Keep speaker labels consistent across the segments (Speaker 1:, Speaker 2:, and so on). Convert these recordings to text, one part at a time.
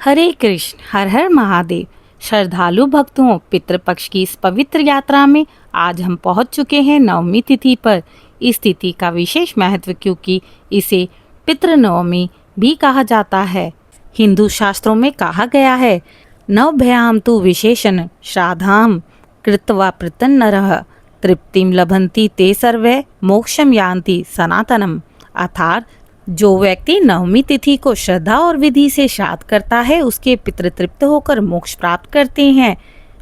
Speaker 1: हरे कृष्ण, हर हर महादेव। श्रद्धालु भक्तों, पितृपक्ष की इस पवित्र यात्रा में आज हम पहुंच चुके हैं नवमी तिथि पर। इस तिथि का विशेष महत्व क्योंकि इसे पितृनवमी भी कहा जाता है। हिंदू शास्त्रों में कहा गया है, नवभ्याम तु विशेषण श्राद्धाम कृत्वा पृतन् नरः तृप्तिम लभन्ति ते सर्वे मोक्षम यान्ति सनातनम। अर्थात जो व्यक्ति नवमी तिथि को श्रद्धा और विधि से श्राद्ध करता है उसके पितृ तृप्त होकर मोक्ष प्राप्त करते हैं।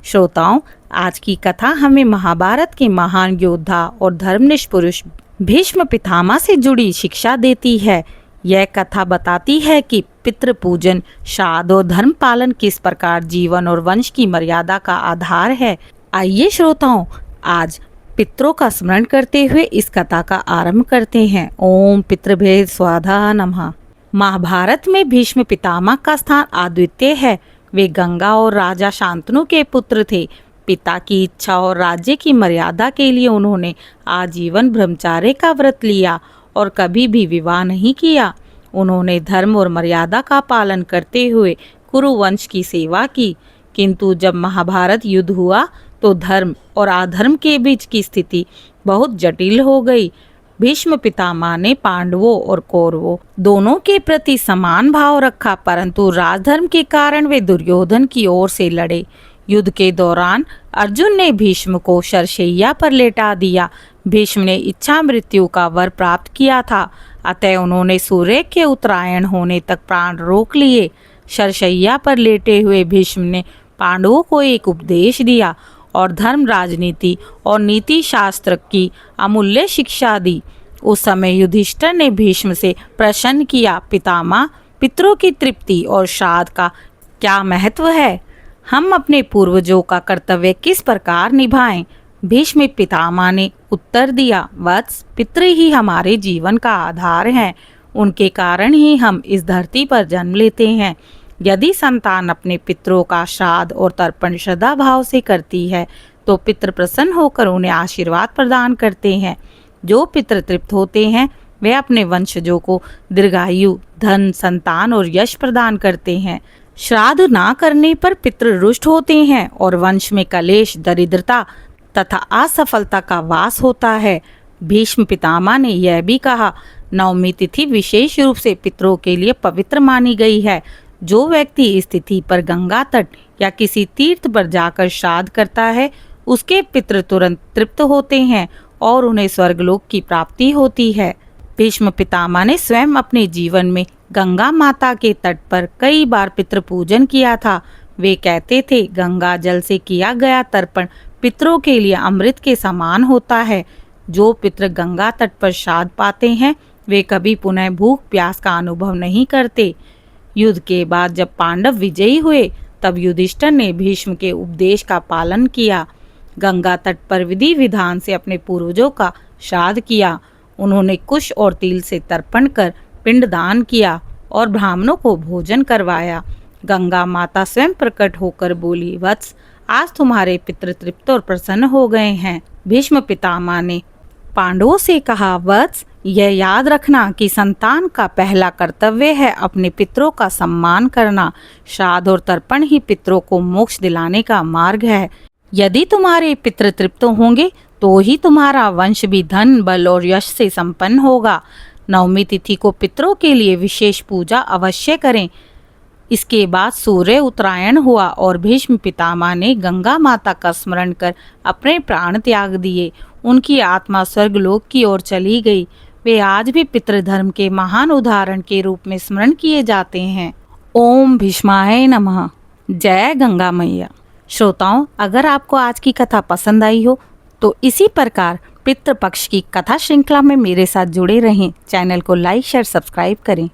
Speaker 1: श्रोताओं, आज की कथा हमें महाभारत के महान योद्धा और धर्मनिष्ठ पुरुष भीष्म पितामह से जुड़ी शिक्षा देती है। यह कथा बताती है कि पितृ पूजन, श्राद्ध और धर्म पालन किस प्रकार जीवन और वंश की मर्यादा का आधार है। आइए श्रोताओं, आज पितरों का स्मरण करते हुए इस कथा का आरंभ करते हैं। ओम पितृभ्ये स्वाहा नमः। महाभारत में भीष्म पितामह का स्थान अद्वितीय है। वे गंगा और राजा शांतनु के पुत्र थे। पिता की इच्छा और राज्य की मर्यादा के लिए उन्होंने आजीवन ब्रह्मचार्य का व्रत लिया और कभी भी विवाह नहीं किया। उन्होंने धर्म और मर्यादा का पालन करते हुए कुरुवंश की सेवा की। किंतु जब महाभारत युद्ध हुआ तो धर्म और अधर्म के बीच की स्थिति बहुत जटिल हो गई। भीष्म पितामह ने पांडवों और कौरवों दोनों के प्रति समान भाव रखा, परंतु राजधर्म के कारण वे दुर्योधन की ओर से लड़े। युद्ध के दौरान अर्जुन ने भीष्म को शरशैया पर लेटा दिया। भीष्म ने इच्छा मृत्यु का वर प्राप्त किया था, अतः उन्होंने सूर्य के उत्तरायण होने तक प्राण रोक लिए। शरशैया पर लेटे हुए भीष्म ने पांडवों को एक उपदेश दिया और धर्म, राजनीति और नीति शास्त्र की अमूल्य शिक्षा दी। उस समय युधिष्ठिर ने भीष्म से प्रश्न किया, पितामह, पितरों की तृप्ति और श्राद्ध का क्या महत्व है? हम अपने पूर्वजों का कर्तव्य किस प्रकार निभाएं? भीष्म पितामह ने उत्तर दिया, वत्स, पितृ ही हमारे जीवन का आधार हैं। उनके कारण ही हम इस धरती पर जन्म लेते हैं। यदि संतान अपने पितरों का श्राद्ध और तर्पण श्रद्धा भाव से करती है तो पितृ प्रसन्न होकर उन्हें आशीर्वाद प्रदान करते हैं। जो पितृ तृप्त होते हैं वे अपने वंशजों को दीर्घायु, धन, संतान और यश प्रदान करते हैं। श्राद्ध ना करने पर पितृ रुष्ट होते हैं और वंश में कलेश, दरिद्रता तथा असफलता का वास होता है। भीष्म पितामह ने यह भी कहा, नवमी तिथि विशेष रूप से पितरों के लिए पवित्र मानी गई है। जो व्यक्ति इस तिथि पर गंगा तट या किसी तीर्थ पर जाकर श्राद्ध करता है उसके पितृ तुरंत तृप्त होते हैं और उन्हें स्वर्गलोक की प्राप्ति होती है। भीष्म पितामह ने स्वयं अपने जीवन में गंगा माता के तट पर कई बार पितृ पूजन किया था। वे कहते थे, गंगा जल से किया गया तर्पण पितरों के लिए अमृत के समान होता है। जो पितृ गंगा तट पर श्राद्ध पाते हैं वे कभी पुनः भूख प्यास का अनुभव नहीं करते। युद्ध के बाद जब पांडव विजयी हुए तब युधिष्ठिर ने भीष्म के उपदेश का पालन किया। गंगा तट पर विधि विधान से अपने पूर्वजों का श्राद्ध किया। उन्होंने कुश और तिल से तर्पण कर पिंडदान किया और ब्राह्मणों को भोजन करवाया। गंगा माता स्वयं प्रकट होकर बोली, वत्स, आज तुम्हारे पितृ तृप्त और प्रसन्न हो गए हैं। भीष्म पितामह ने पांडवों से कहा, वत्स, यह याद रखना कि संतान का पहला कर्तव्य है अपने पितरों का सम्मान करना। श्राद्ध और तर्पण ही पितरों को मोक्ष दिलाने का मार्ग है। यदि तुम्हारे पितृ तृप्त होंगे तो ही तुम्हारा वंश भी धन, बल और यश से संपन्न होगा। नवमी तिथि को पितरों के लिए विशेष पूजा अवश्य करें। इसके बाद सूर्य उत्तरायण हुआ और भीष्म पितामह ने गंगा माता का स्मरण कर अपने प्राण त्याग दिए। उनकी आत्मा स्वर्गलोक की ओर चली गई। वे आज भी पितृधर्म के महान उदाहरण के रूप में स्मरण किए जाते हैं। ओम भीष्माय नमः। जय गंगा मैया। श्रोताओं, अगर आपको आज की कथा पसंद आई हो तो इसी प्रकार पितृपक्ष की कथा श्रृंखला में मेरे साथ जुड़े रहें। चैनल को लाइक, शेयर, सब्सक्राइब करें।